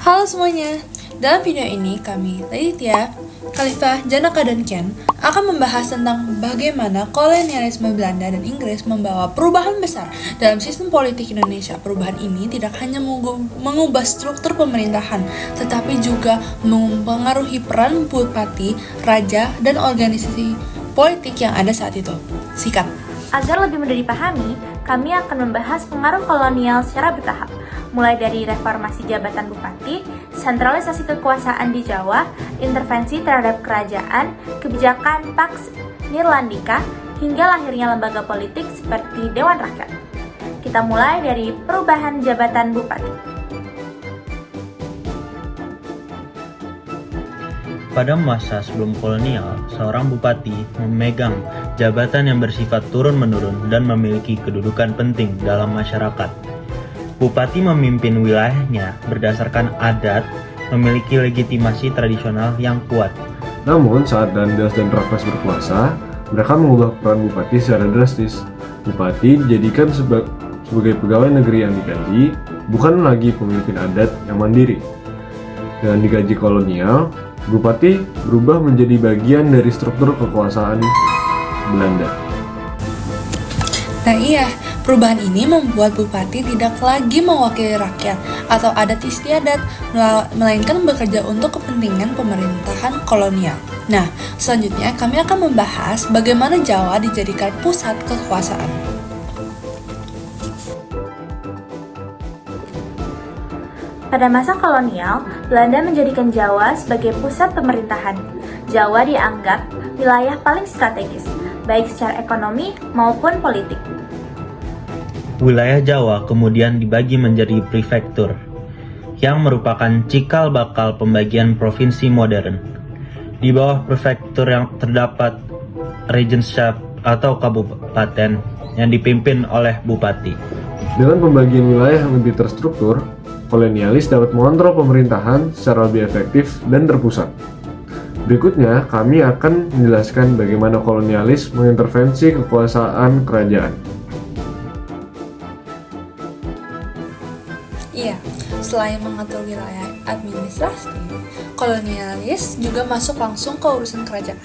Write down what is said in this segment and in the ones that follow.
Halo semuanya, dalam video ini kami, Laitia, Khalifah, Janaka, dan Ken akan membahas tentang bagaimana kolonialisme Belanda dan Inggris membawa perubahan besar dalam sistem politik Indonesia. Perubahan ini tidak hanya mengubah struktur pemerintahan, tetapi juga mempengaruhi peran bupati, raja, dan organisasi politik yang ada saat itu. Sikat. Agar lebih mudah dipahami, kami akan membahas pengaruh kolonial secara bertahap, mulai dari reformasi jabatan bupati, sentralisasi kekuasaan di Jawa, intervensi terhadap kerajaan, kebijakan Pax Nirlandika, hingga lahirnya lembaga politik seperti Dewan Rakyat. Kita mulai dari perubahan jabatan bupati. Pada masa sebelum kolonial, seorang bupati memegang jabatan yang bersifat turun-menurun dan memiliki kedudukan penting dalam masyarakat. Bupati memimpin wilayahnya berdasarkan adat, memiliki legitimasi tradisional yang kuat. Namun, saat Dandas dan Raffles berkuasa, mereka mengubah peran bupati secara drastis. Bupati dijadikan sebagai pegawai negeri yang digaji, bukan lagi pemimpin adat yang mandiri. Dengan digaji kolonial, bupati berubah menjadi bagian dari struktur kekuasaan Belanda. Nah iya, perubahan ini membuat bupati tidak lagi mewakili rakyat atau adat istiadat, melainkan bekerja untuk kepentingan pemerintahan kolonial. Nah, selanjutnya kami akan membahas bagaimana Jawa dijadikan pusat kekuasaan. Pada masa kolonial, Belanda menjadikan Jawa sebagai pusat pemerintahan. Jawa dianggap wilayah paling strategis, baik secara ekonomi maupun politik. Wilayah Jawa kemudian dibagi menjadi prefektur, yang merupakan cikal bakal pembagian provinsi modern. Di bawah prefektur yang terdapat regenship atau kabupaten yang dipimpin oleh bupati. Dengan pembagian wilayah yang lebih terstruktur, kolonialis dapat mengontrol pemerintahan secara lebih efektif dan terpusat. Berikutnya, kami akan menjelaskan bagaimana kolonialis mengintervensi kekuasaan kerajaan. Iya, selain mengatur wilayah administratif, kolonialis juga masuk langsung ke urusan kerajaan.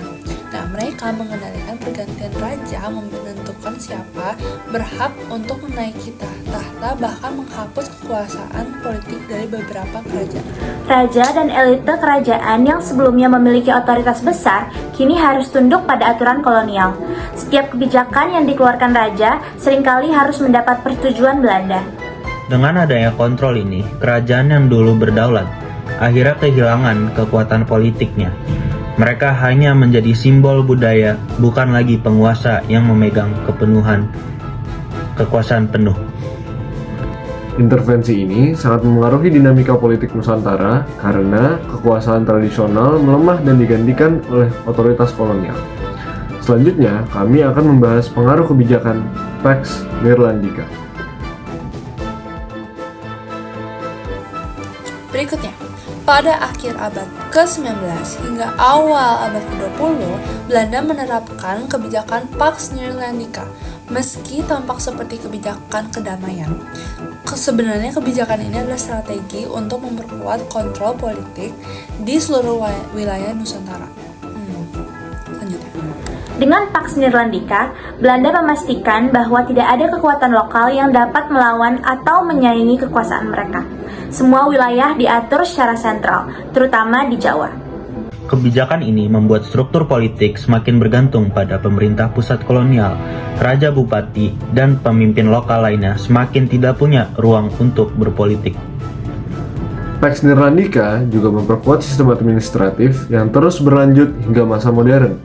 Nah, mereka mengendalikan pergantian raja, menentukan siapa berhak untuk menaiki tahta, bahkan menghapus kekuasaan politik dari beberapa kerajaan. Raja dan elite kerajaan yang sebelumnya memiliki otoritas besar, kini harus tunduk pada aturan kolonial. Setiap kebijakan yang dikeluarkan raja seringkali harus mendapat persetujuan Belanda. Dengan adanya kontrol ini, kerajaan yang dulu berdaulat akhirnya kehilangan kekuatan politiknya. Mereka hanya menjadi simbol budaya, bukan lagi penguasa yang memegang kekuasaan penuh. Intervensi ini sangat memengaruhi dinamika politik Nusantara karena kekuasaan tradisional melemah dan digantikan oleh otoritas kolonial. Selanjutnya, kami akan membahas pengaruh kebijakan Pax Nirlandika. Berikutnya, pada akhir abad ke-19 hingga awal abad ke-20, Belanda menerapkan kebijakan Pax Nirlandika. Meski tampak seperti kebijakan kedamaian, sebenarnya kebijakan ini adalah strategi untuk memperkuat kontrol politik di seluruh wilayah Nusantara. Lanjutnya. Dengan Pax Nirlandika, Belanda memastikan bahwa tidak ada kekuatan lokal yang dapat melawan atau menyaingi kekuasaan mereka. Semua wilayah diatur secara sentral, terutama di Jawa. Kebijakan ini membuat struktur politik semakin bergantung pada pemerintah pusat kolonial. Raja, bupati, dan pemimpin lokal lainnya semakin tidak punya ruang untuk berpolitik. Pax Nirlandika juga memperkuat sistem administratif yang terus berlanjut hingga masa modern.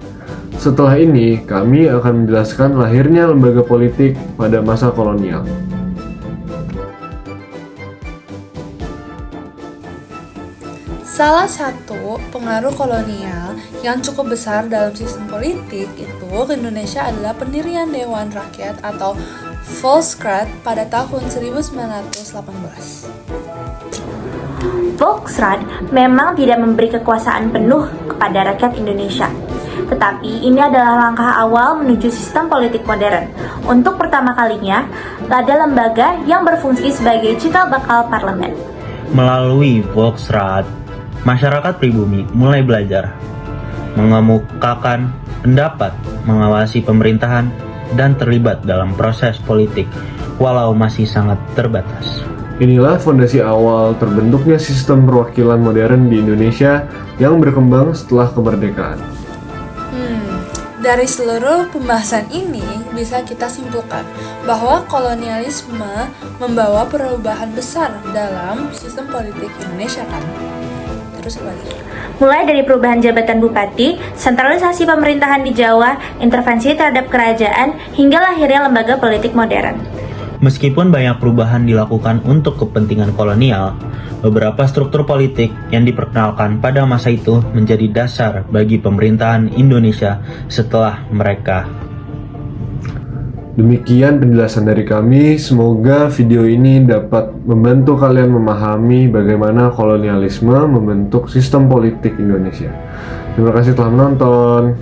Setelah ini, kami akan menjelaskan lahirnya lembaga politik pada masa kolonial. Salah satu pengaruh kolonial yang cukup besar dalam sistem politik itu ke Indonesia adalah pendirian Dewan Rakyat atau Volksraad pada tahun 1918. Volksraad memang tidak memberi kekuasaan penuh kepada rakyat Indonesia. Tetapi ini adalah langkah awal menuju sistem politik modern. Untuk pertama kalinya, ada lembaga yang berfungsi sebagai cikal bakal parlemen. Melalui Volksraad, masyarakat pribumi mulai belajar mengemukakan pendapat, mengawasi pemerintahan, dan terlibat dalam proses politik walau masih sangat terbatas. Inilah fondasi awal terbentuknya sistem perwakilan modern di Indonesia yang berkembang setelah kemerdekaan. Dari seluruh pembahasan ini bisa kita simpulkan bahwa kolonialisme membawa perubahan besar dalam sistem politik Indonesia kan. Terus apa lagi? Mulai dari perubahan jabatan bupati, sentralisasi pemerintahan di Jawa, intervensi terhadap kerajaan, hingga lahirnya lembaga politik modern. Meskipun banyak perubahan dilakukan untuk kepentingan kolonial, beberapa struktur politik yang diperkenalkan pada masa itu menjadi dasar bagi pemerintahan Indonesia setelah mereka. Demikian penjelasan dari kami, semoga video ini dapat membantu kalian memahami bagaimana kolonialisme membentuk sistem politik Indonesia. Terima kasih telah menonton.